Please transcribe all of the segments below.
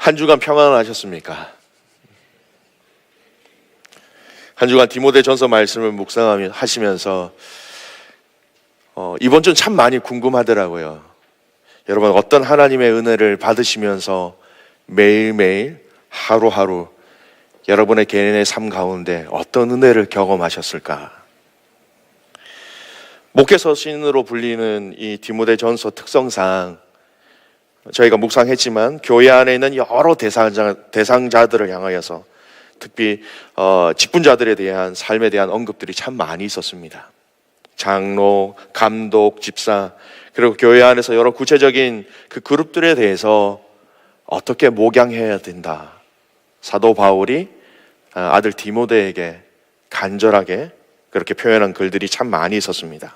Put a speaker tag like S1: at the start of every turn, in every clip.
S1: 한 주간 평안하셨습니까? 한 주간 디모데전서 말씀을 묵상하시면서 이번 주는 참 많이 궁금하더라고요. 여러분, 어떤 하나님의 은혜를 받으시면서 매일매일 하루하루 여러분의 개인의 삶 가운데 어떤 은혜를 경험하셨을까? 목회서신으로 불리는 이 디모데전서 특성상 저희가 묵상했지만 교회 안에 있는 여러 대상자들을 향하여서 특히 직분자들에 대한 삶에 대한 언급들이 참 많이 있었습니다. 장로, 감독, 집사, 그리고 교회 안에서 여러 구체적인 그 그룹들에 대해서 어떻게 목양해야 된다. 사도 바울이 아들 디모데에게 간절하게 그렇게 표현한 글들이 참 많이 있었습니다.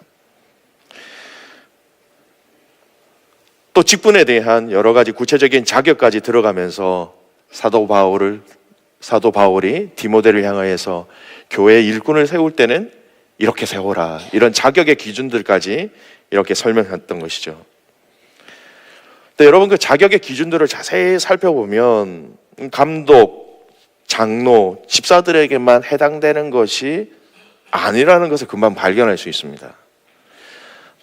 S1: 또 직분에 대한 여러 가지 구체적인 자격까지 들어가면서 사도 바울이 디모데를 향하여서 교회의 일꾼을 세울 때는 이렇게 세워라, 이런 자격의 기준들까지 이렇게 설명했던 것이죠. 근데 여러분, 그 자격의 기준들을 자세히 살펴보면 감독, 장로, 집사들에게만 해당되는 것이 아니라는 것을 금방 발견할 수 있습니다.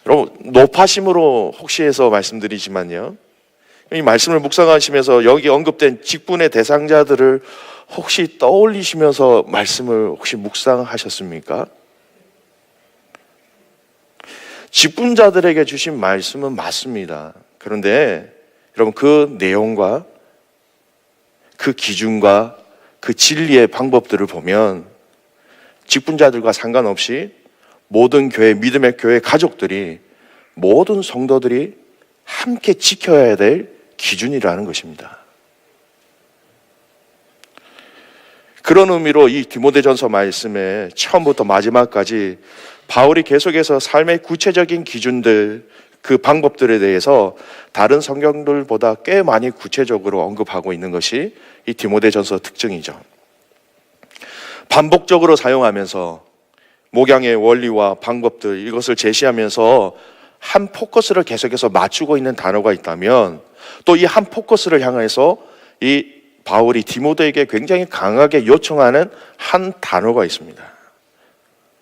S1: 여러분, 높아심으로 혹시 해서 말씀드리지만요, 이 말씀을 묵상하시면서 여기 언급된 직분의 대상자들을 혹시 떠올리시면서 말씀을 혹시 묵상하셨습니까? 직분자들에게 주신 말씀은 맞습니다. 그런데 여러분, 그 내용과 그 기준과 그 진리의 방법들을 보면 직분자들과 상관없이 모든 교회, 믿음의 교회 가족들이, 모든 성도들이 함께 지켜야 될 기준이라는 것입니다. 그런 의미로 이 디모데전서 말씀의 처음부터 마지막까지 바울이 계속해서 삶의 구체적인 기준들, 그 방법들에 대해서 다른 성경들보다 꽤 많이 구체적으로 언급하고 있는 것이 이 디모데전서 특징이죠. 반복적으로 사용하면서 목양의 원리와 방법들, 이것을 제시하면서 한 포커스를 계속해서 맞추고 있는 단어가 있다면, 또 이 한 포커스를 향해서 이 바울이 디모데에게 굉장히 강하게 요청하는 한 단어가 있습니다.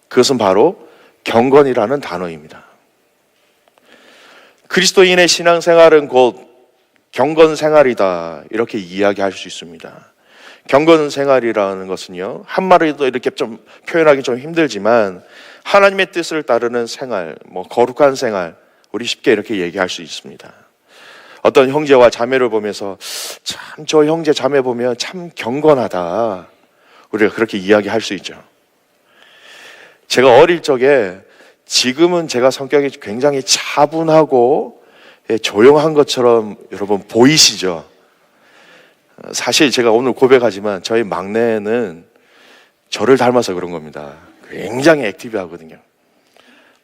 S1: 그것은 바로 경건이라는 단어입니다. 그리스도인의 신앙생활은 곧 경건생활이다, 이렇게 이야기할 수 있습니다. 경건생활이라는 것은요, 한마디로 이렇게 좀 표현하기 좀 힘들지만 하나님의 뜻을 따르는 생활, 거룩한 생활, 우리 쉽게 이렇게 얘기할 수 있습니다. 어떤 형제와 자매를 보면서 참 저 형제 자매 보면 참 경건하다, 우리가 그렇게 이야기할 수 있죠. 제가 어릴 적에, 지금은 제가 성격이 굉장히 차분하고 조용한 것처럼 여러분 보이시죠? 사실 제가 오늘 고백하지만 저희 막내는 저를 닮아서 그런 겁니다. 굉장히 액티브하거든요.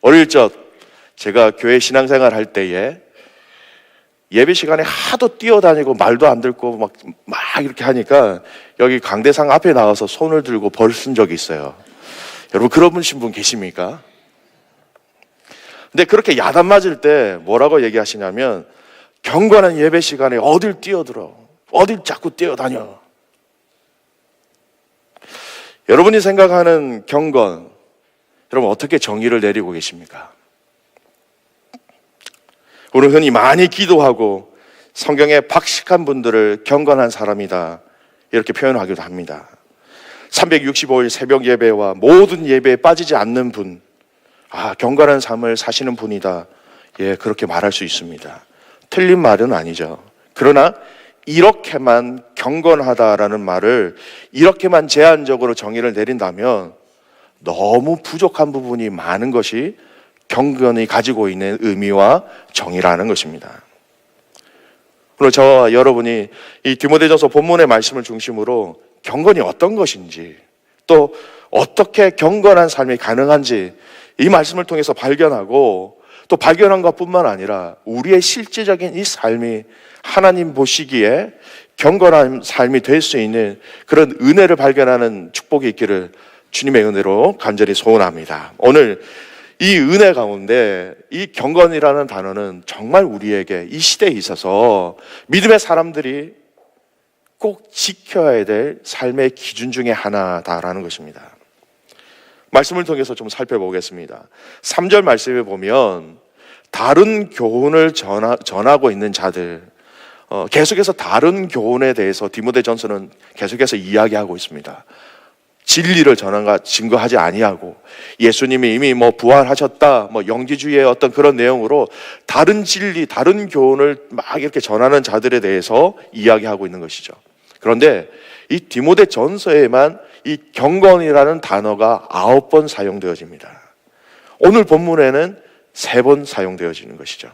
S1: 어릴 적 제가 교회 신앙생활 할 때에 예배 시간에 하도 뛰어다니고 말도 안 듣고 막 이렇게 하니까 여기 강대상 앞에 나와서 손을 들고 벌 쓴 적이 있어요. 여러분, 그런 분 계십니까? 근데 그렇게 야단 맞을 때 뭐라고 얘기하시냐면, 경건한 예배 시간에 어딜 뛰어들어, 어딜 자꾸 뛰어다녀. 여러분이 생각하는 경건, 여러분 어떻게 정의를 내리고 계십니까? 우리는 흔히 많이 기도하고 성경에 박식한 분들을 경건한 사람이다, 이렇게 표현하기도 합니다. 365일 새벽 예배와 모든 예배에 빠지지 않는 분, 경건한 삶을 사시는 분이다, 그렇게 말할 수 있습니다. 틀린 말은 아니죠. 그러나 이렇게만 경건하다라는 말을 이렇게만 제한적으로 정의를 내린다면 너무 부족한 부분이 많은 것이 경건이 가지고 있는 의미와 정의라는 것입니다. 오늘 저와 여러분이 이 디모데전서 본문의 말씀을 중심으로 경건이 어떤 것인지, 또 어떻게 경건한 삶이 가능한지 이 말씀을 통해서 발견하고, 또 발견한 것뿐만 아니라 우리의 실제적인 이 삶이 하나님 보시기에 경건한 삶이 될 수 있는 그런 은혜를 발견하는 축복이 있기를 주님의 은혜로 간절히 소원합니다. 오늘 이 은혜 가운데 이 경건이라는 단어는 정말 우리에게 이 시대에 있어서 믿음의 사람들이 꼭 지켜야 될 삶의 기준 중에 하나다라는 것입니다. 말씀을 통해서 좀 살펴보겠습니다. 3절 말씀에 보면 다른 교훈을 전하고 있는 자들, 계속해서 다른 교훈에 대해서 디모데전서는 계속해서 이야기하고 있습니다. 진리를 증거하지 아니하고 예수님이 이미 부활하셨다, 영지주의의 어떤 그런 내용으로 다른 진리, 다른 교훈을 막 이렇게 전하는 자들에 대해서 이야기하고 있는 것이죠. 그런데 이 디모데전서에만 이 경건이라는 단어가 9번 사용되어집니다. 오늘 본문에는 3번 사용되어지는 것이죠.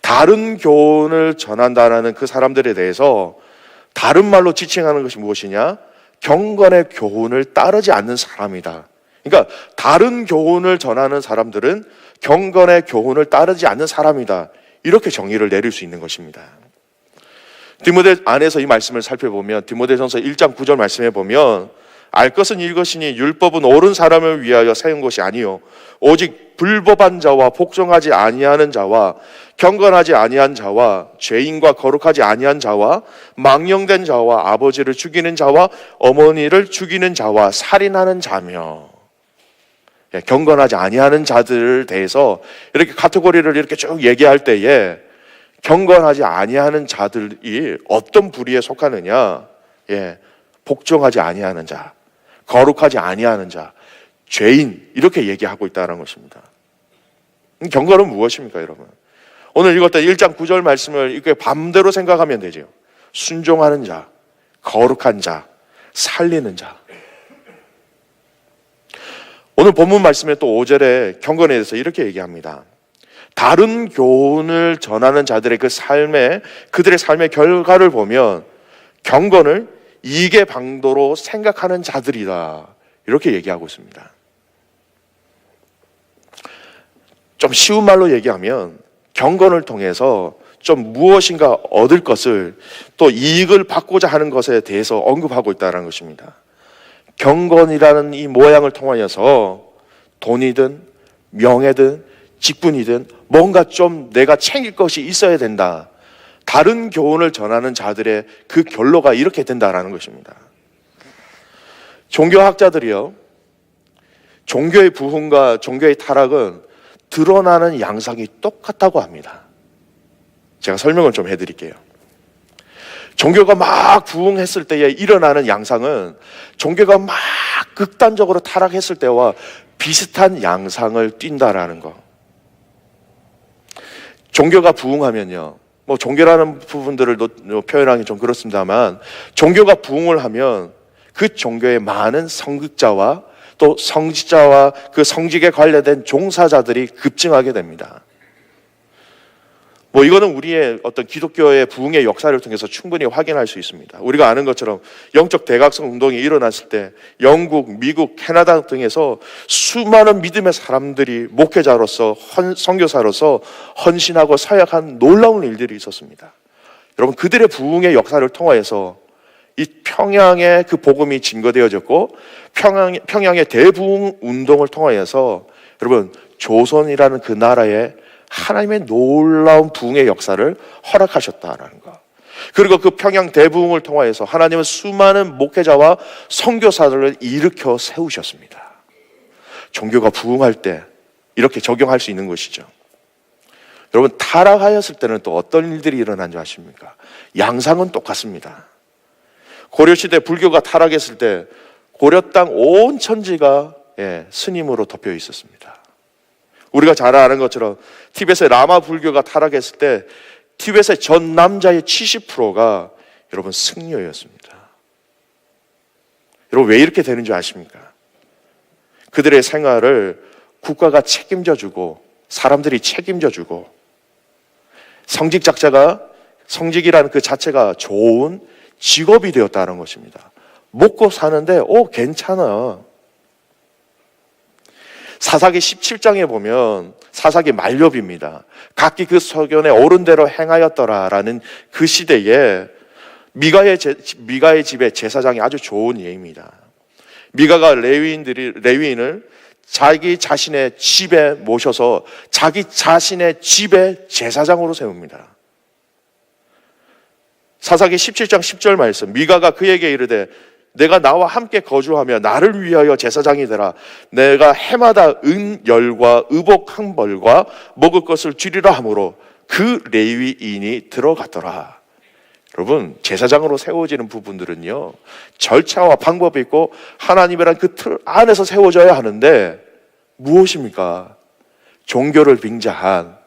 S1: 다른 교훈을 전한다라는 그 사람들에 대해서 다른 말로 지칭하는 것이 무엇이냐? 경건의 교훈을 따르지 않는 사람이다. 그러니까 다른 교훈을 전하는 사람들은 경건의 교훈을 따르지 않는 사람이다. 이렇게 정의를 내릴 수 있는 것입니다. 디모데 안에서 이 말씀을 살펴보면 디모데전서 1장 9절 말씀에 보면 알 것은 이것이니 율법은 옳은 사람을 위하여 세운 것이 아니요 오직 불법한 자와 복종하지 아니하는 자와 경건하지 아니한 자와 죄인과 거룩하지 아니한 자와 망령된 자와 아버지를 죽이는 자와 어머니를 죽이는 자와 살인하는 자며, 경건하지 아니하는 자들에 대해서 이렇게 카테고리를 이렇게 쭉 얘기할 때에 경건하지 아니하는 자들이 어떤 부류에 속하느냐? 복종하지 아니하는 자, 거룩하지 아니하는 자, 죄인, 이렇게 얘기하고 있다는 것입니다. 경건은 무엇입니까, 여러분? 오늘 읽었던 1장 9절 말씀을 이렇게 반대로 생각하면 되죠. 순종하는 자, 거룩한 자, 살리는 자. 오늘 본문 말씀에 또 5절에 경건에 대해서 이렇게 얘기합니다. 다른 교훈을 전하는 자들의 그들의 삶의 결과를 보면 경건을 이계 방도로 생각하는 자들이다. 이렇게 얘기하고 있습니다. 좀 쉬운 말로 얘기하면 경건을 통해서 좀 무엇인가 얻을 것을 또 이익을 받고자 하는 것에 대해서 언급하고 있다는 것입니다. 경건이라는 이 모양을 통하여서 돈이든 명예든 직분이든 뭔가 좀 내가 챙길 것이 있어야 된다. 다른 교훈을 전하는 자들의 그 결로가 이렇게 된다라는 것입니다. 종교학자들이요, 종교의 부흥과 종교의 타락은 드러나는 양상이 똑같다고 합니다. 제가 설명을 좀 해드릴게요. 종교가 막 부흥했을 때에 일어나는 양상은 종교가 막 극단적으로 타락했을 때와 비슷한 양상을 띈다라는 거. 종교가 부흥하면요, 종교라는 부분들을 표현하기 좀 그렇습니다만, 종교가 부흥을 하면 그 종교의 많은 성직자와 또 성직자와 그 성직에 관련된 종사자들이 급증하게 됩니다. 이거는 우리의 어떤 기독교의 부흥의 역사를 통해서 충분히 확인할 수 있습니다. 우리가 아는 것처럼 영적 대각성 운동이 일어났을 때 영국, 미국, 캐나다 등에서 수많은 믿음의 사람들이 목회자로서 선교사로서 헌신하고 사역한 놀라운 일들이 있었습니다. 여러분, 그들의 부흥의 역사를 통하여서 이 평양의 그 복음이 증거되어졌고 평양의 대부흥 운동을 통하여서 여러분 조선이라는 그 나라에 하나님의 놀라운 부흥의 역사를 허락하셨다라는 것. 그리고 그 평양 대부흥을 통하여서 하나님은 수많은 목회자와 선교사들을 일으켜 세우셨습니다. 종교가 부흥할 때 이렇게 적용할 수 있는 것이죠. 여러분, 타락하였을 때는 또 어떤 일들이 일어난 줄 아십니까? 양상은 똑같습니다. 고려시대 불교가 타락했을 때 고려 땅 온 천지가 스님으로 덮여 있었습니다. 우리가 잘 아는 것처럼 티벳의 라마 불교가 타락했을 때 티벳의 전 남자의 70%가 여러분 승려였습니다. 여러분, 왜 이렇게 되는 줄 아십니까? 그들의 생활을 국가가 책임져주고 사람들이 책임져주고 성직이라는 그 자체가 좋은 직업이 되었다는 것입니다. 먹고 사는데 괜찮아. 사사기 17장에 보면 사사기 만렵입니다. 각기 그 소견에 옳은 대로 행하였더라라는 그 시대에 미가의 집에 제사장이 아주 좋은 예입니다. 미가가 레위인을 자기 자신의 집에 모셔서 자기 자신의 집에 제사장으로 세웁니다. 사사기 17장 10절 말씀, 미가가 그에게 이르되 내가 나와 함께 거주하며 나를 위하여 제사장이 되라. 내가 해마다 은열과 의복 한 벌과 먹을 것을 주리라 하므로 그 레위인이 들어갔더라. 여러분, 제사장으로 세워지는 부분들은요, 절차와 방법이 있고 하나님이란 그 틀 안에서 세워져야 하는데 무엇입니까? 종교를 빙자한,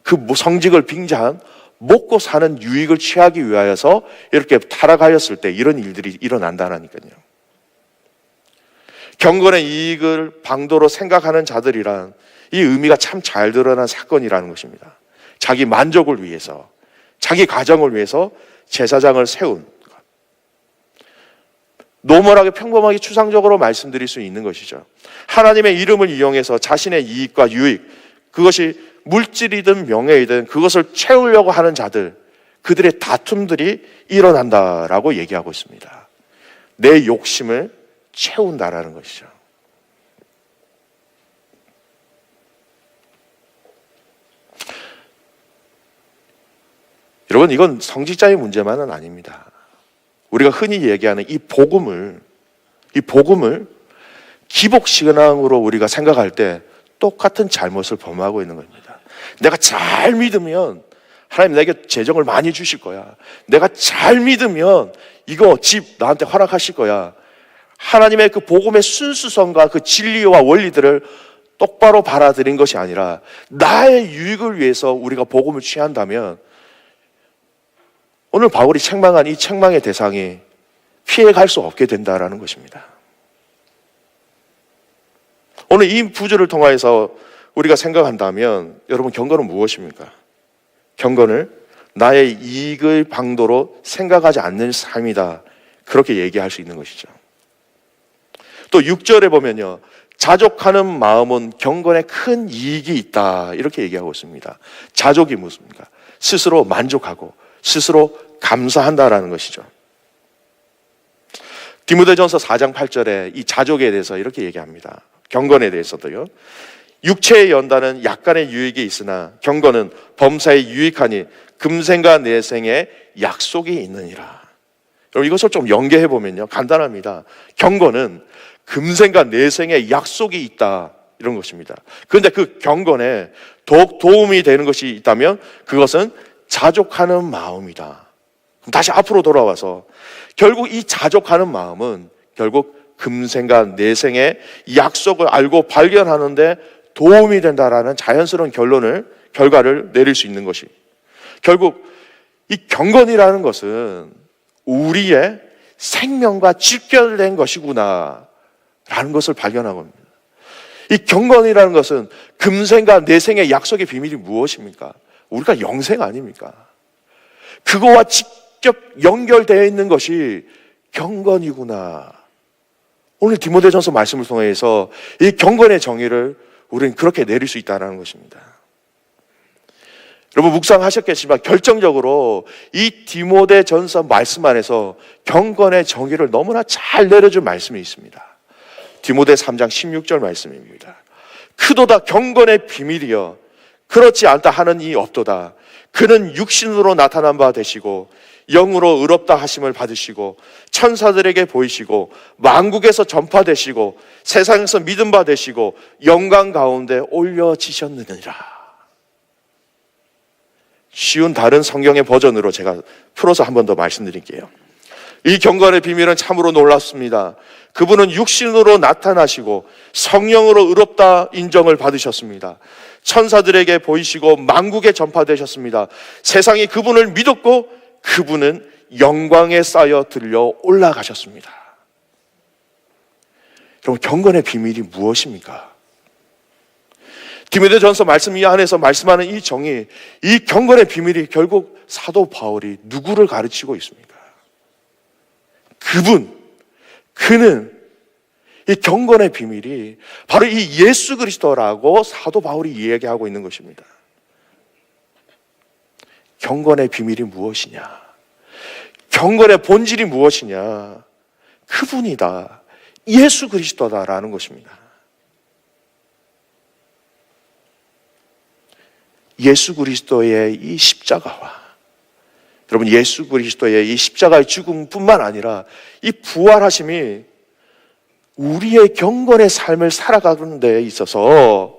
S1: 그 성직을 빙자한, 먹고 사는 유익을 취하기 위하여서 이렇게 타락하였을 때 이런 일들이 일어난다니까요. 경건의 이익을 방도로 생각하는 자들이란 이 의미가 참 잘 드러난 사건이라는 것입니다. 자기 만족을 위해서, 자기 가정을 위해서 제사장을 세운 것. 노멀하게 평범하게 추상적으로 말씀드릴 수 있는 것이죠. 하나님의 이름을 이용해서 자신의 이익과 유익, 그것이 물질이든 명예이든 그것을 채우려고 하는 자들, 그들의 다툼들이 일어난다라고 얘기하고 있습니다. 내 욕심을 채운다라는 것이죠. 여러분, 이건 성직자의 문제만은 아닙니다. 우리가 흔히 얘기하는 이 복음을 기복신앙으로 우리가 생각할 때 똑같은 잘못을 범하고 있는 겁니다. 내가 잘 믿으면 하나님 내게 재정을 많이 주실 거야. 내가 잘 믿으면 이거 집 나한테 허락하실 거야. 하나님의 그 복음의 순수성과 그 진리와 원리들을 똑바로 받아들인 것이 아니라 나의 유익을 위해서 우리가 복음을 취한다면 오늘 바울이 책망한 이 책망의 대상이 피해갈 수 없게 된다라는 것입니다. 오늘 이 부절을 통해서 우리가 생각한다면 여러분, 경건은 무엇입니까? 경건을 나의 이익을 방도로 생각하지 않는 삶이다, 그렇게 얘기할 수 있는 것이죠. 또 6절에 보면요, 자족하는 마음은 경건에 큰 이익이 있다, 이렇게 얘기하고 있습니다. 자족이 무엇입니까? 스스로 만족하고 스스로 감사한다라는 것이죠. 디모데전서 4장 8절에 이 자족에 대해서 이렇게 얘기합니다. 경건에 대해서도요. 육체의 연단은 약간의 유익이 있으나 경건은 범사에 유익하니 금생과 내생에 약속이 있느니라. 여러분, 이것을 좀 연계해 보면요, 간단합니다. 경건은 금생과 내생에 약속이 있다, 이런 것입니다. 그런데 그 경건에 더욱 도움이 되는 것이 있다면 그것은 자족하는 마음이다. 그럼 다시 앞으로 돌아와서 결국 이 자족하는 마음은 결국 금생과 내생의 약속을 알고 발견하는데 도움이 된다라는 자연스러운 결과를 내릴 수 있는 것이, 결국 이 경건이라는 것은 우리의 생명과 직결된 것이구나 라는 것을 발견하고 있습니다. 이 경건이라는 것은 금생과 내생의 약속의 비밀이 무엇입니까? 우리가 영생 아닙니까? 그거와 직접 연결되어 있는 것이 경건이구나. 오늘 디모데전서 말씀을 통해서 이 경건의 정의를 우리는 그렇게 내릴 수 있다는 것입니다. 여러분, 묵상하셨겠지만 결정적으로 이 디모데전서 말씀 안에서 경건의 정의를 너무나 잘 내려준 말씀이 있습니다. 디모데 3장 16절 말씀입니다. 크도다 경건의 비밀이여 그렇지 않다 하는 이 없도다. 그는 육신으로 나타난 바 되시고 영으로 의롭다 하심을 받으시고 천사들에게 보이시고 만국에서 전파되시고 세상에서 믿음 바 되시고 영광 가운데 올려지셨느니라. 쉬운 다른 성경의 버전으로 제가 풀어서 한 번 더 말씀드릴게요. 이 경건의 비밀은 참으로 놀랍습니다. 그분은 육신으로 나타나시고 성령으로 의롭다 인정을 받으셨습니다. 천사들에게 보이시고 만국에 전파되셨습니다. 세상이 그분을 믿었고 그분은 영광에 쌓여 들려 올라가셨습니다. 여러분, 경건의 비밀이 무엇입니까? 디모데전서 말씀 이 안에서 말씀하는 이 정의, 이 경건의 비밀이 결국 사도 바울이 누구를 가르치고 있습니까? 그는 이 경건의 비밀이 바로 이 예수 그리스도라고 사도 바울이 이야기하고 있는 것입니다. 경건의 비밀이 무엇이냐? 경건의 본질이 무엇이냐? 그분이다. 예수 그리스도다라는 것입니다. 예수 그리스도의 이 십자가와 여러분, 예수 그리스도의 이 십자가의 죽음뿐만 아니라 이 부활하심이 우리의 경건의 삶을 살아가는 데 있어서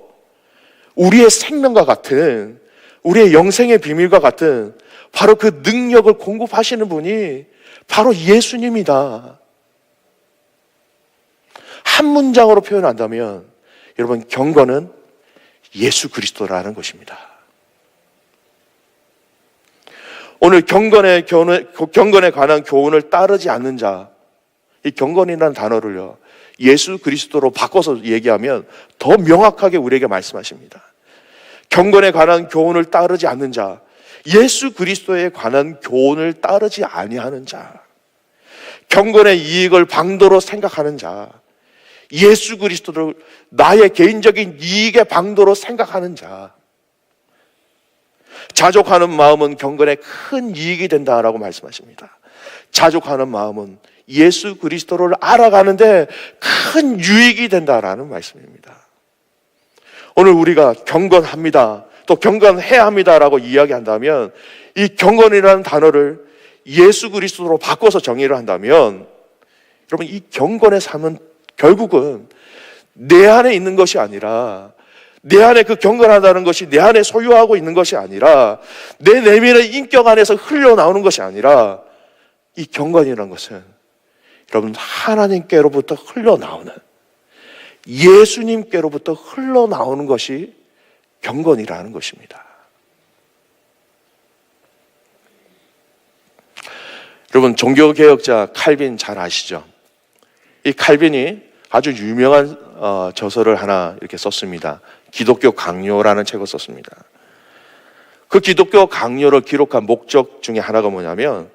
S1: 우리의 생명과 같은, 우리의 영생의 비밀과 같은 바로 그 능력을 공급하시는 분이 바로 예수님이다. 한 문장으로 표현한다면 여러분, 경건은 예수 그리스도라는 것입니다. 오늘 경건에 관한 교훈을 따르지 않는 자, 이 경건이라는 단어를요, 예수 그리스도로 바꿔서 얘기하면 더 명확하게 우리에게 말씀하십니다. 경건에 관한 교훈을 따르지 않는 자, 예수 그리스도에 관한 교훈을 따르지 아니하는 자, 경건의 이익을 방도로 생각하는 자, 예수 그리스도를 나의 개인적인 이익의 방도로 생각하는 자, 자족하는 마음은 경건에 큰 이익이 된다라고 말씀하십니다. 자족하는 마음은 예수 그리스도를 알아가는데 큰 유익이 된다라는 말씀입니다. 오늘 우리가 경건합니다, 또 경건해야 합니다라고 이야기한다면 이 경건이라는 단어를 예수 그리스도로 바꿔서 정의를 한다면 여러분, 이 경건의 삶은 결국은 내 안에 있는 것이 아니라, 내 안에 그 경건하다는 것이 내 안에 소유하고 있는 것이 아니라, 내 내면의 인격 안에서 흘러나오는 것이 아니라, 이 경건이라는 것은 여러분, 하나님께로부터 흘러나오는, 예수님께로부터 흘러나오는 것이 경건이라는 것입니다. 여러분, 종교개혁자 칼빈 잘 아시죠? 이 칼빈이 아주 유명한 저서를 하나 이렇게 썼습니다. 기독교 강요라는 책을 썼습니다. 그 기독교 강요를 기록한 목적 중에 하나가 뭐냐면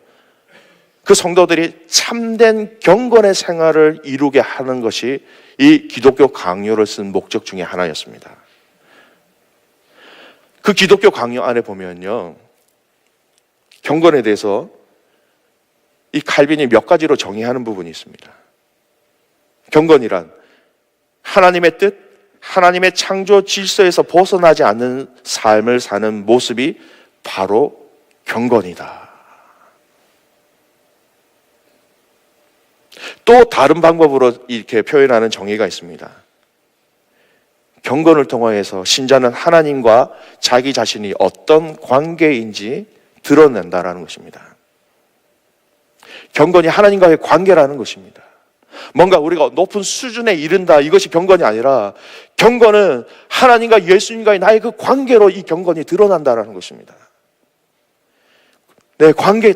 S1: 그 성도들이 참된 경건의 생활을 이루게 하는 것이 이 기독교 강요를 쓴 목적 중에 하나였습니다. 그 기독교 강요 안에 보면요, 경건에 대해서 이 칼빈이 몇 가지로 정의하는 부분이 있습니다. 경건이란 하나님의 뜻, 하나님의 창조 질서에서 벗어나지 않는 삶을 사는 모습이 바로 경건이다. 또 다른 방법으로 이렇게 표현하는 정의가 있습니다. 경건을 통해서 신자는 하나님과 자기 자신이 어떤 관계인지 드러낸다라는 것입니다. 경건이 하나님과의 관계라는 것입니다. 뭔가 우리가 높은 수준에 이른다, 이것이 경건이 아니라 경건은 하나님과 예수님과의 나의 그 관계로 이 경건이 드러난다는 것입니다. 내 관계이기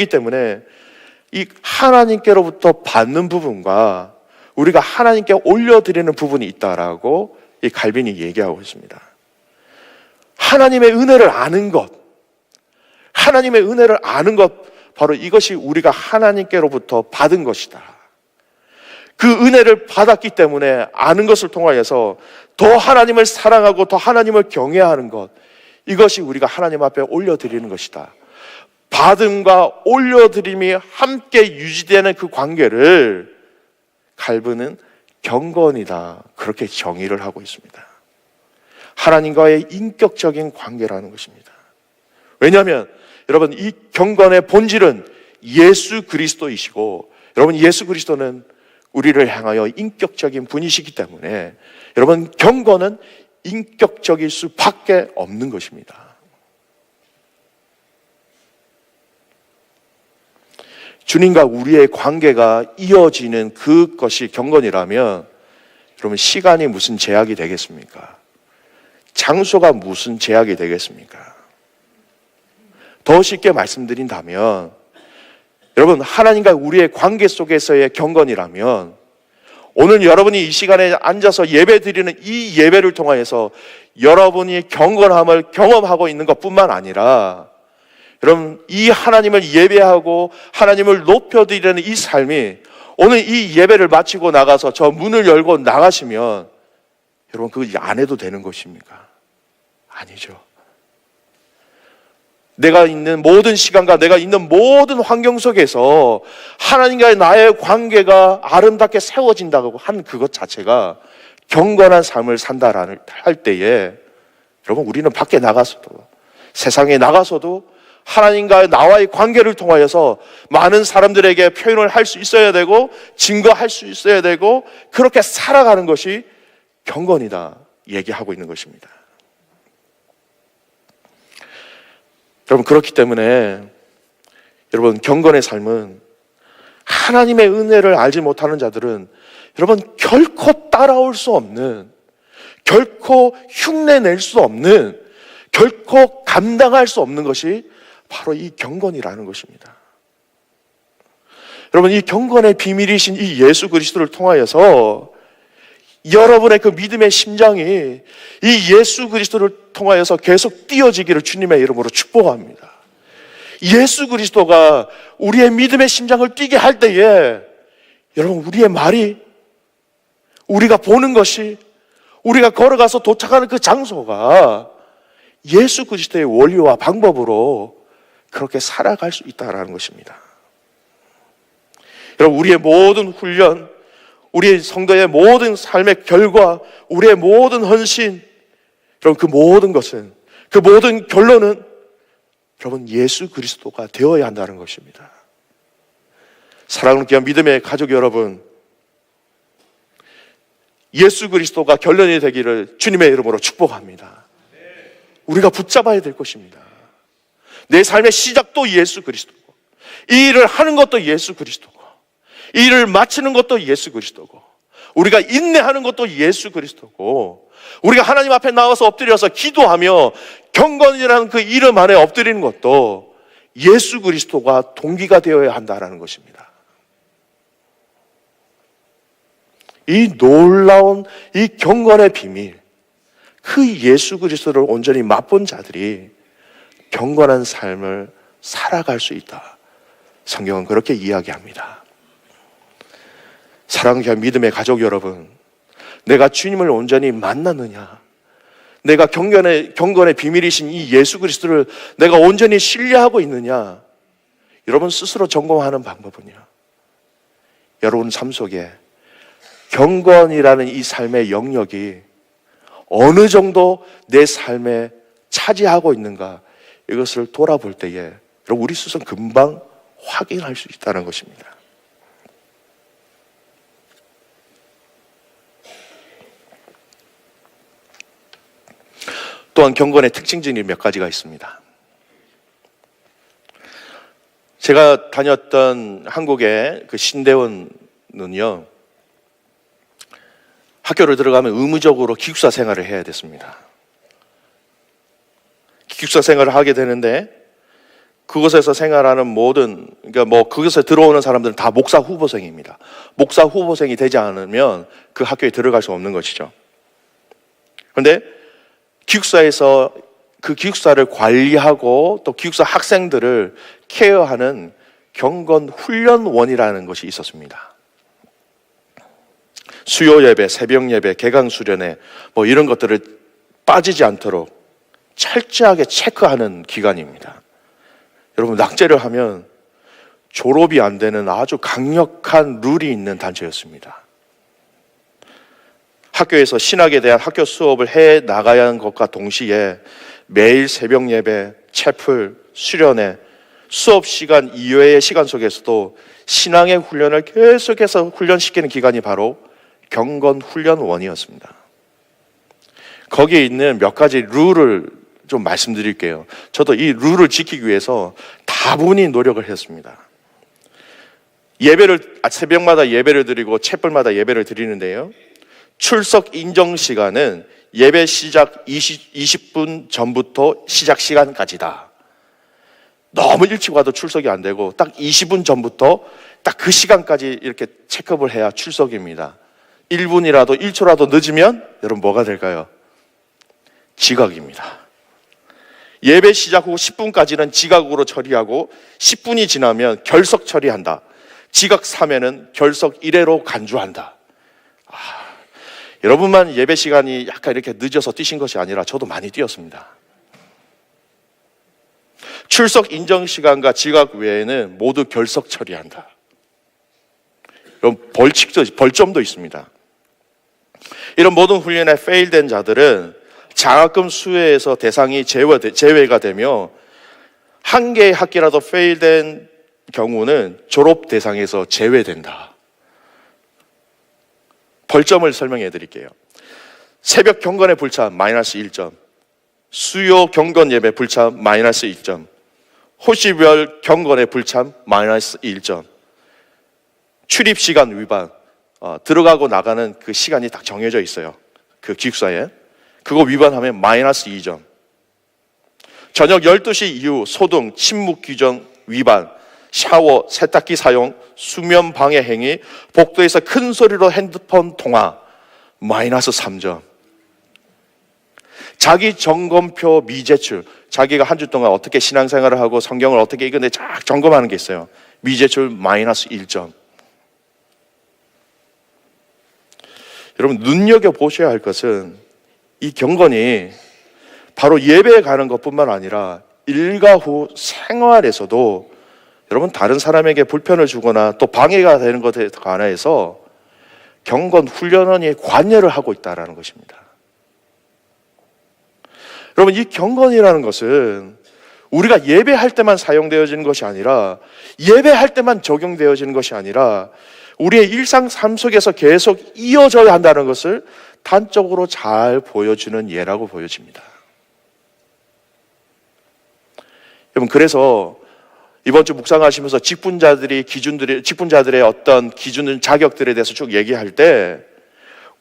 S1: 때문에 이 하나님께로부터 받는 부분과 우리가 하나님께 올려드리는 부분이 있다라고 이 칼빈이 얘기하고 있습니다. 하나님의 은혜를 아는 것, 바로 이것이 우리가 하나님께로부터 받은 것이다. 그 은혜를 받았기 때문에 아는 것을 통하여서 더 하나님을 사랑하고 더 하나님을 경외하는 것, 이것이 우리가 하나님 앞에 올려드리는 것이다. 받음과 올려드림이 함께 유지되는 그 관계를 칼빈은 경건이다, 그렇게 정의를 하고 있습니다. 하나님과의 인격적인 관계라는 것입니다. 왜냐하면 여러분, 이 경건의 본질은 예수 그리스도이시고, 여러분, 예수 그리스도는 우리를 향하여 인격적인 분이시기 때문에 여러분, 경건은 인격적일 수밖에 없는 것입니다. 주님과 우리의 관계가 이어지는 그것이 경건이라면 여러분, 시간이 무슨 제약이 되겠습니까? 장소가 무슨 제약이 되겠습니까? 더 쉽게 말씀드린다면 여러분, 하나님과 우리의 관계 속에서의 경건이라면 오늘 여러분이 이 시간에 앉아서 예배 드리는 이 예배를 통하여서 여러분이 경건함을 경험하고 있는 것뿐만 아니라 여러분, 이 하나님을 예배하고 하나님을 높여드리는 이 삶이 오늘 이 예배를 마치고 나가서 저 문을 열고 나가시면 여러분, 그거 안 해도 되는 것입니까? 아니죠. 내가 있는 모든 시간과 내가 있는 모든 환경 속에서 하나님과의 나의 관계가 아름답게 세워진다고 한 그것 자체가 경건한 삶을 산다라는 할 때에 여러분, 우리는 밖에 나가서도, 세상에 나가서도 하나님과 나와의 관계를 통하여서 많은 사람들에게 표현을 할 수 있어야 되고 증거할 수 있어야 되고 그렇게 살아가는 것이 경건이다 얘기하고 있는 것입니다. 여러분, 그렇기 때문에 여러분, 경건의 삶은 하나님의 은혜를 알지 못하는 자들은 여러분 결코 따라올 수 없는, 결코 흉내낼 수 없는, 결코 감당할 수 없는 것이 바로 이 경건이라는 것입니다. 여러분, 이 경건의 비밀이신 이 예수 그리스도를 통하여서 여러분의 그 믿음의 심장이 이 예수 그리스도를 통하여서 계속 띄어지기를 주님의 이름으로 축복합니다. 예수 그리스도가 우리의 믿음의 심장을 뛰게 할 때에 여러분, 우리의 말이, 우리가 보는 것이, 우리가 걸어가서 도착하는 그 장소가 예수 그리스도의 원리와 방법으로 그렇게 살아갈 수 있다는 것입니다. 여러분, 우리의 모든 훈련, 우리의 성도의 모든 삶의 결과, 우리의 모든 헌신, 여러분, 그 모든 것은, 그 모든 결론은 여러분 예수 그리스도가 되어야 한다는 것입니다. 사랑하는 귀한 믿음의 가족 여러분, 예수 그리스도가 결론이 되기를 주님의 이름으로 축복합니다. 우리가 붙잡아야 될 것입니다. 내 삶의 시작도 예수 그리스도고, 이 일을 하는 것도 예수 그리스도고, 이 일을 마치는 것도 예수 그리스도고, 우리가 인내하는 것도 예수 그리스도고, 우리가 하나님 앞에 나와서 엎드려서 기도하며 경건이라는 그 이름 안에 엎드리는 것도 예수 그리스도가 동기가 되어야 한다는 것입니다. 이 놀라운 이 경건의 비밀, 그 예수 그리스도를 온전히 맛본 자들이 경건한 삶을 살아갈 수 있다. 성경은 그렇게 이야기합니다. 사랑하는 믿음의 가족 여러분, 내가 주님을 온전히 만났느냐? 내가 경건의 비밀이신 이 예수 그리스도를 내가 온전히 신뢰하고 있느냐? 여러분 스스로 점검하는 방법은요, 여러분 삶 속에 경건이라는 이 삶의 영역이 어느 정도 내 삶에 차지하고 있는가, 이것을 돌아볼 때에 여러분 우리 스스로 금방 확인할 수 있다는 것입니다. 또한 경건의 특징들이 몇 가지가 있습니다. 제가 다녔던 한국의 그 신대원은요, 학교를 들어가면 의무적으로 기숙사 생활을 해야 됐습니다. 기숙사 생활을 하게 되는데 그곳에서 생활하는 모든, 그러니까 그곳에 들어오는 사람들은 다 목사 후보생입니다. 목사 후보생이 되지 않으면 그 학교에 들어갈 수 없는 것이죠. 그런데 기숙사에서 그 기숙사를 관리하고 또 기숙사 학생들을 케어하는 경건 훈련원이라는 것이 있었습니다. 수요 예배, 새벽 예배, 개강 수련회 이런 것들을 빠지지 않도록 철저하게 체크하는 기관입니다. 여러분, 낙제를 하면 졸업이 안 되는 아주 강력한 룰이 있는 단체였습니다. 학교에서 신학에 대한 학교 수업을 해 나가야 하는 것과 동시에 매일 새벽 예배, 채플, 수련회, 수업 시간 이외의 시간 속에서도 신앙의 훈련을 계속해서 훈련시키는 기관이 바로 경건훈련원이었습니다. 거기에 있는 몇 가지 룰을 좀 말씀드릴게요. 저도 이 룰을 지키기 위해서 다분히 노력을 했습니다. 새벽마다 예배를 드리고 채플마다 예배를 드리는데요, 출석 인정 시간은 예배 시작 20분 전부터 시작 시간까지다. 너무 일찍 와도 출석이 안 되고 딱 20분 전부터 딱 그 시간까지 이렇게 체크업을 해야 출석입니다. 1분이라도 1초라도 늦으면 여러분 뭐가 될까요? 지각입니다. 예배 시작 후 10분까지는 지각으로 처리하고 10분이 지나면 결석 처리한다. 지각 3회는 결석 1회로 간주한다. 여러분만 예배 시간이 약간 이렇게 늦어서 뛰신 것이 아니라 저도 많이 뛰었습니다. 출석 인정 시간과 지각 외에는 모두 결석 처리한다. 이런 벌점도 있습니다. 이런 모든 훈련에 페일된 자들은 장학금 수혜에서 대상이 제외가 되며 한 개의 학기라도 페일된 경우는 졸업 대상에서 제외된다. 벌점을 설명해 드릴게요. 새벽 경건에 불참 마이너스 1점, 수요 경건 예배 불참 마이너스 2점, 호시별 경건에 불참 마이너스 1점, 출입 시간 위반, 들어가고 나가는 그 시간이 딱 정해져 있어요. 그 기숙사에. 그거 위반하면 마이너스 2점. 저녁 12시 이후 소등, 침묵 규정 위반, 샤워, 세탁기 사용, 수면 방해 행위, 복도에서 큰 소리로 핸드폰 통화, 마이너스 3점. 자기 점검표 미제출, 자기가 한 주 동안 어떻게 신앙생활을 하고 성경을 어떻게 읽었는지 쫙 점검하는 게 있어요. 미제출 마이너스 1점. 여러분, 눈여겨보셔야 할 것은 이 경건이 바로 예배에 가는 것뿐만 아니라 일과 후 생활에서도 여러분 다른 사람에게 불편을 주거나 또 방해가 되는 것에 관해서 경건 훈련원이 관여를 하고 있다는 것입니다. 여러분, 이 경건이라는 것은 우리가 예배할 때만 사용되어지는 것이 아니라 예배할 때만 적용되어지는 것이 아니라 우리의 일상 삶 속에서 계속 이어져야 한다는 것을 단적으로 잘 보여주는 예라고 보여집니다. 여러분, 그래서 이번 주 묵상하시면서 직분자들의 어떤 기준, 자격들에 대해서 쭉 얘기할 때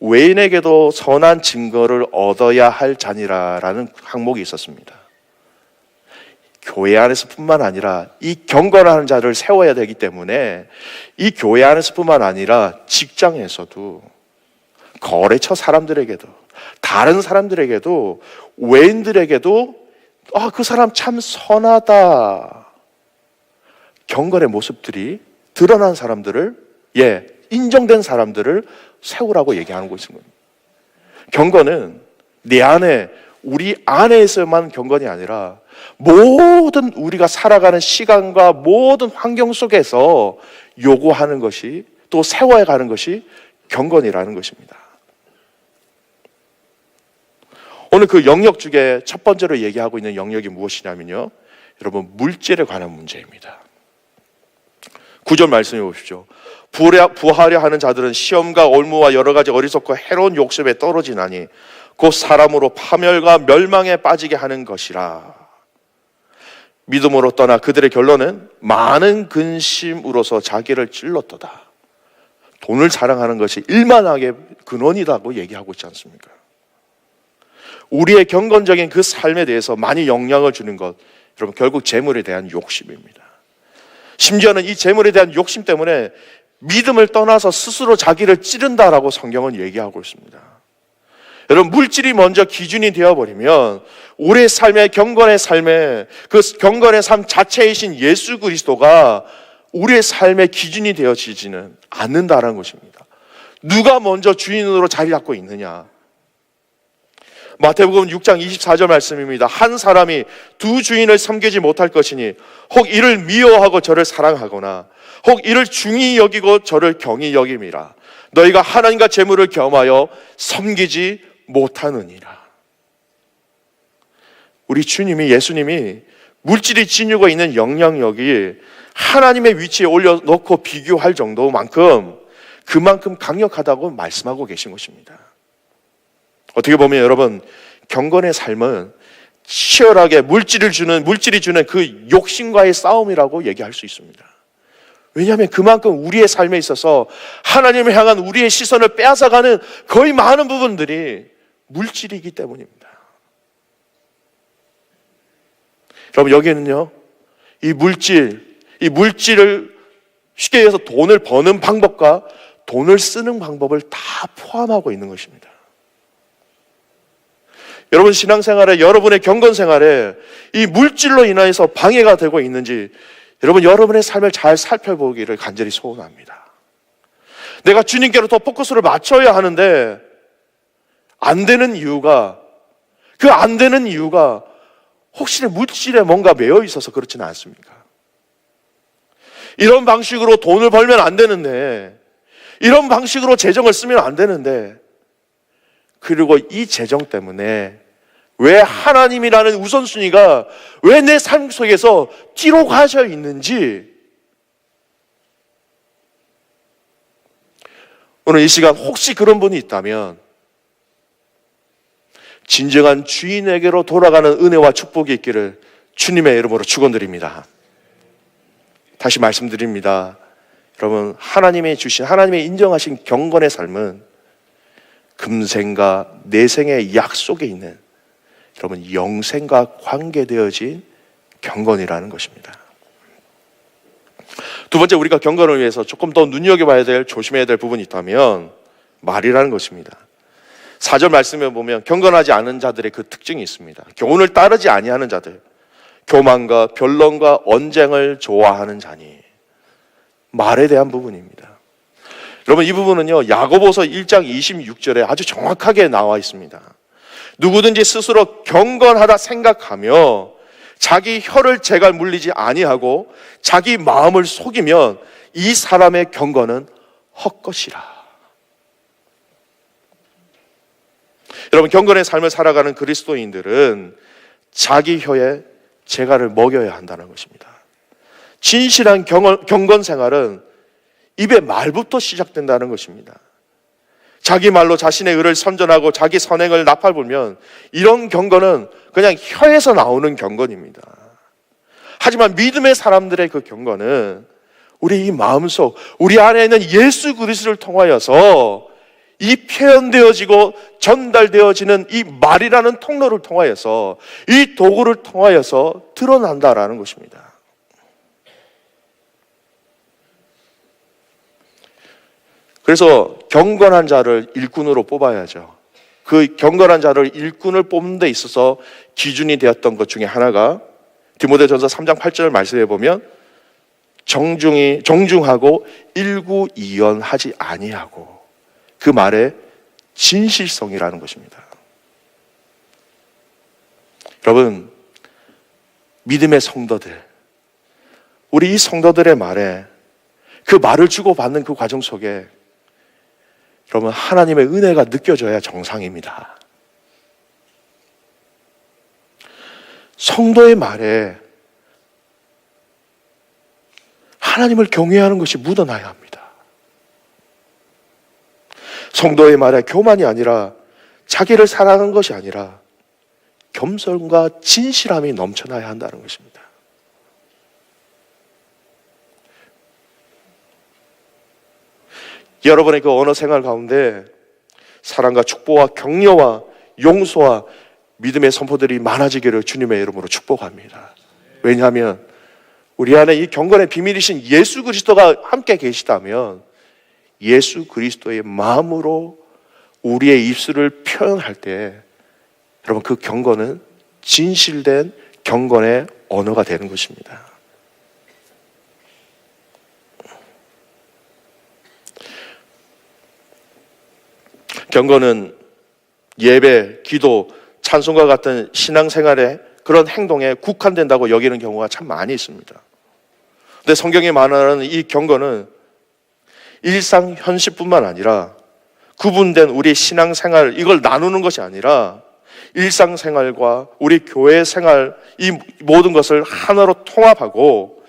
S1: 외인에게도 선한 증거를 얻어야 할 자니라라는 항목이 있었습니다. 교회 안에서뿐만 아니라 이 경건하는 자를 세워야 되기 때문에 이 교회 안에서뿐만 아니라 직장에서도 거래처 사람들에게도 다른 사람들에게도 외인들에게도 그 사람 참 선하다, 경건의 모습들이 드러난 사람들을, 인정된 사람들을 세우라고 얘기하는 것입니다. 경건은 내 안에, 우리 안에서만 경건이 아니라 모든 우리가 살아가는 시간과 모든 환경 속에서 요구하는 것이, 또 세워야 가는 것이 경건이라는 것입니다. 오늘 그 영역 중에 첫 번째로 얘기하고 있는 영역이 무엇이냐면요, 여러분, 물질에 관한 문제입니다. 9절 말씀해 보십시오. 부하려 하는 자들은 시험과 올무와 여러 가지 어리석고 해로운 욕심에 떨어지나니 곧 사람으로 파멸과 멸망에 빠지게 하는 것이라. 믿음으로 떠나 그들의 결론은 많은 근심으로서 자기를 찔렀도다. 돈을 사랑하는 것이 일만하게 근원이라고 얘기하고 있지 않습니까? 우리의 경건적인 그 삶에 대해서 많이 영향을 주는 것, 여러분, 결국 재물에 대한 욕심입니다. 심지어는 이 재물에 대한 욕심 때문에 믿음을 떠나서 스스로 자기를 찌른다라고 성경은 얘기하고 있습니다. 여러분, 물질이 먼저 기준이 되어버리면 우리의 삶의 경건의 삶에, 그 경건의 삶 자체이신 예수 그리스도가 우리의 삶의 기준이 되어지지는 않는다라는 것입니다. 누가 먼저 주인으로 자리 잡고 있느냐. 마태복음 6장 24절 말씀입니다. 한 사람이 두 주인을 섬기지 못할 것이니 혹 이를 미워하고 저를 사랑하거나 혹 이를 중히 여기고 저를 경히 여김이라. 너희가 하나님과 재물을 겸하여 섬기지 못하느니라. 우리 주님이, 예수님이 물질이 지니고 있는 영향력이 하나님의 위치에 올려놓고 비교할 정도만큼 그만큼 강력하다고 말씀하고 계신 것입니다. 어떻게 보면 여러분, 경건의 삶은 치열하게 물질이 주는 그 욕심과의 싸움이라고 얘기할 수 있습니다. 왜냐하면 그만큼 우리의 삶에 있어서 하나님을 향한 우리의 시선을 빼앗아가는 거의 많은 부분들이 물질이기 때문입니다. 여러분, 여기는요, 이 물질을 쉽게 얘기해서 돈을 버는 방법과 돈을 쓰는 방법을 다 포함하고 있는 것입니다. 여러분 신앙생활에, 여러분의 경건생활에 이 물질로 인해서 방해가 되고 있는지 여러분, 여러분의 삶을 잘 살펴보기를 간절히 소원합니다. 내가 주님께로 더 포커스를 맞춰야 하는데 안 되는 이유가, 혹시 물질에 뭔가 매여 있어서 그렇지는 않습니까? 이런 방식으로 돈을 벌면 안 되는데, 이런 방식으로 재정을 쓰면 안 되는데, 그리고 이 재정 때문에 왜 하나님이라는 우선순위가 왜 내 삶 속에서 뒤로 가져 있는지, 오늘 이 시간 혹시 그런 분이 있다면 진정한 주인에게로 돌아가는 은혜와 축복이 있기를 주님의 이름으로 축원드립니다. 다시 말씀드립니다. 여러분, 하나님이 주신, 하나님이 인정하신 경건의 삶은 금생과 내생의 약속에 있는, 여러분, 영생과 관계되어진 경건이라는 것입니다. 두 번째, 우리가 경건을 위해서 조금 더 눈여겨봐야 될, 조심해야 될 부분이 있다면 말이라는 것입니다. 4절 말씀에 보면 경건하지 않은 자들의 그 특징이 있습니다. 교훈을 따르지 아니하는 자들, 교만과 변론과 언쟁을 좋아하는 자니, 말에 대한 부분입니다. 여러분, 이 부분은요, 야고보서 1장 26절에 아주 정확하게 나와 있습니다. 누구든지 스스로 경건하다 생각하며 자기 혀를 제갈 물리지 아니하고 자기 마음을 속이면 이 사람의 경건은 헛것이라. 여러분, 경건의 삶을 살아가는 그리스도인들은 자기 혀에 제갈을 먹여야 한다는 것입니다. 진실한 경건 생활은 입의 말부터 시작된다는 것입니다. 자기 말로 자신의 의를 선전하고 자기 선행을 나팔불면 이런 경건은 그냥 혀에서 나오는 경건입니다. 하지만 믿음의 사람들의 그 경건은 우리 이 마음속, 우리 안에 있는 예수 그리스도를 통하여서 이 표현되어지고 전달되어지는 이 말이라는 통로를 통하여서, 이 도구를 통하여서 드러난다라는 것입니다. 그래서 경건한 자를 일꾼으로 뽑아야죠. 그 경건한 자를 일꾼을 뽑는 데 있어서 기준이 되었던 것 중에 하나가 디모데전서 3장 8절 말씀해 보면 정중하고 일구이연하지 아니하고, 그 말의 진실성이라는 것입니다. 여러분, 믿음의 성도들, 우리 이 성도들의 말에, 그 말을 주고받는 그 과정 속에 여러분, 하나님의 은혜가 느껴져야 정상입니다. 성도의 말에 하나님을 경외하는 것이 묻어나야 합니다. 성도의 말에 교만이 아니라, 자기를 사랑하는 것이 아니라 겸손과 진실함이 넘쳐나야 한다는 것입니다. 여러분의 그 언어 생활 가운데 사랑과 축복과 격려와 용서와 믿음의 선포들이 많아지기를 주님의 이름으로 축복합니다. 왜냐하면 우리 안에 이 경건의 비밀이신 예수 그리스도가 함께 계시다면 예수 그리스도의 마음으로 우리의 입술을 표현할 때 여러분, 그 경건은 진실된 경건의 언어가 되는 것입니다. 경건은 예배, 기도, 찬송과 같은 신앙생활의 그런 행동에 국한된다고 여기는 경우가 참 많이 있습니다. 근데 성경이 말하는 이 경건은 일상 현실뿐만 아니라 구분된 우리 신앙생활, 이걸 나누는 것이 아니라 일상생활과 우리 교회 생활, 이 모든 것을 하나로 통합하고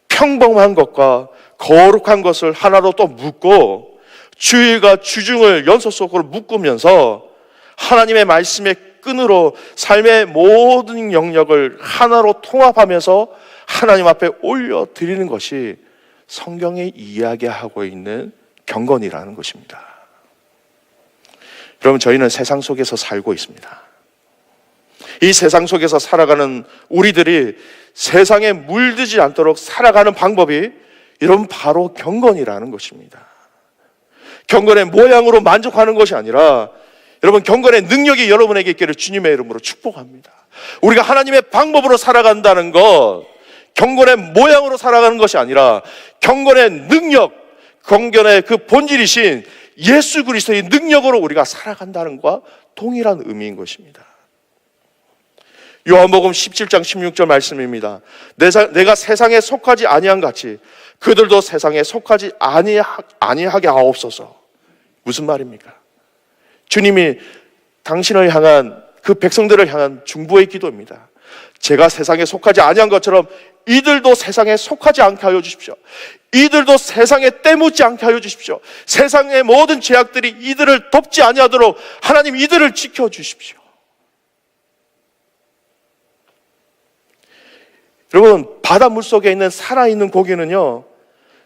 S1: 평범한 것과 거룩한 것을 하나로 또 묶고 주일과 주중을 연속 속으로 묶으면서 하나님의 말씀의 끈으로 삶의 모든 영역을 하나로 통합하면서 하나님 앞에 올려드리는 것이 성경이 이야기하고 있는 경건이라는 것입니다. 여러분, 저희는 세상 속에서 살고 있습니다. 이 세상 속에서 살아가는 우리들이 세상에 물들지 않도록 살아가는 방법이 여러분 바로 경건이라는 것입니다. 경건의 모양으로 만족하는 것이 아니라 여러분, 경건의 능력이 여러분에게 있기를 주님의 이름으로 축복합니다. 우리가 하나님의 방법으로 살아간다는 것, 경건의 모양으로 살아가는 것이 아니라 경건의 능력, 경건의 그 본질이신 예수 그리스도의 능력으로 우리가 살아간다는 것과 동일한 의미인 것입니다. 요한복음 17장 16절 말씀입니다. 내가 세상에 속하지 아니한 같이 그들도 세상에 속하지 아니하게 하옵소서. 무슨 말입니까? 주님이 당신을 향한 그 백성들을 향한 중보의 기도입니다. 제가 세상에 속하지 아니한 것처럼 이들도 세상에 속하지 않게 하여 주십시오. 이들도 세상에 때묻지 않게 하여 주십시오. 세상의 모든 죄악들이 이들을 덮지 아니하도록 하나님 이들을 지켜주십시오. 여러분, 바닷물 속에 있는 살아있는 고기는요,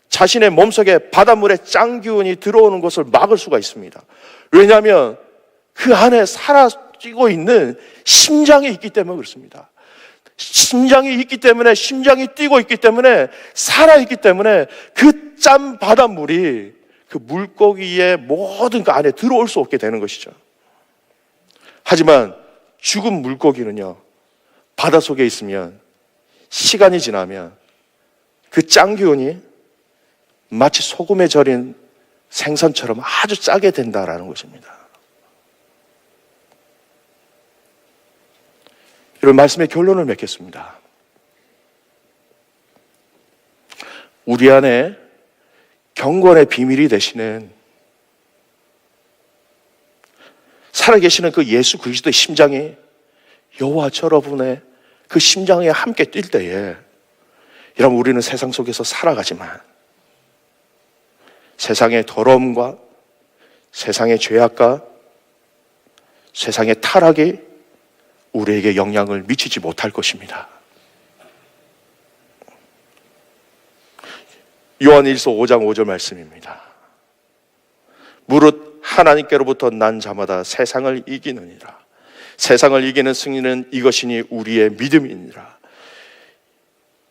S1: 자신의 몸속에 바닷물의 짱기운이 들어오는 것을 막을 수가 있습니다. 왜냐하면 그 안에 살아지고 있는 심장이 있기 때문에 그렇습니다. 심장이 있기 때문에, 심장이 뛰고 있기 때문에, 살아있기 때문에 그 짠 바닷물이 그 물고기의 모든 그 안에 들어올 수 없게 되는 것이죠. 하지만 죽은 물고기는요, 바닷속에 있으면 시간이 지나면 그 짠 기운이 마치 소금에 절인 생선처럼 아주 짜게 된다라는 것입니다. 이런 말씀의 결론을 맺겠습니다. 우리 안에 경건의 비밀이 되시는 살아계시는 그 예수 그리스도의 심장이 여호와 여러분의 그 심장에 함께 뛸 때에, 여러분, 우리는 세상 속에서 살아가지만 세상의 더러움과 세상의 죄악과 세상의 타락이 우리에게 영향을 미치지 못할 것입니다. 요한일서 5장 5절 말씀입니다. 무릇 하나님께로부터 난 자마다 세상을 이기느니라. 세상을 이기는 승리는 이것이니 우리의 믿음이니라.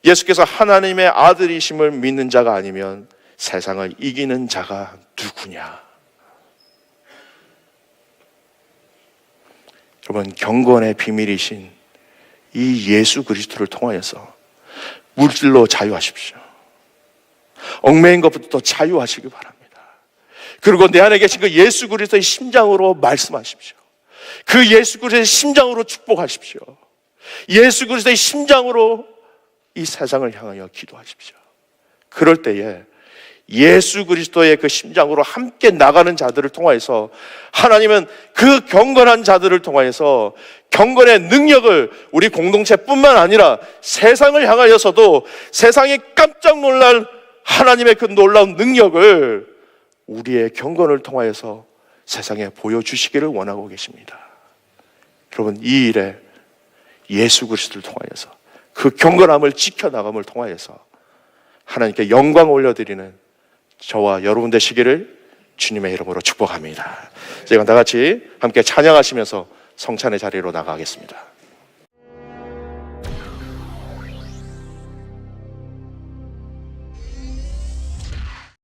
S1: 예수께서 하나님의 아들이심을 믿는 자가 아니면 세상을 이기는 자가 누구냐? 여러분, 경건의 비밀이신 이 예수 그리스도를 통하여서 물질로 자유하십시오. 얽매인 것부터 자유하시기 바랍니다. 그리고 내 안에 계신 그 예수 그리스도의 심장으로 말씀하십시오. 그 예수 그리스도의 심장으로 축복하십시오. 예수 그리스도의 심장으로 이 세상을 향하여 기도하십시오. 그럴 때에 예수 그리스도의 그 심장으로 함께 나가는 자들을 통하여서 하나님은 그 경건한 자들을 통하여서 경건의 능력을 우리 공동체뿐만 아니라 세상을 향하여서도 세상이 깜짝 놀랄 하나님의 그 놀라운 능력을 우리의 경건을 통하여서 세상에 보여주시기를 원하고 계십니다. 여러분, 이 일에 예수 그리스도를 통하여서 그 경건함을 지켜나감을 통하여서 하나님께 영광 올려드리는 저와 여러분 되시기를 주님의 이름으로 축복합니다. 제가 다 같이 함께 찬양하시면서 성찬의 자리로 나가겠습니다.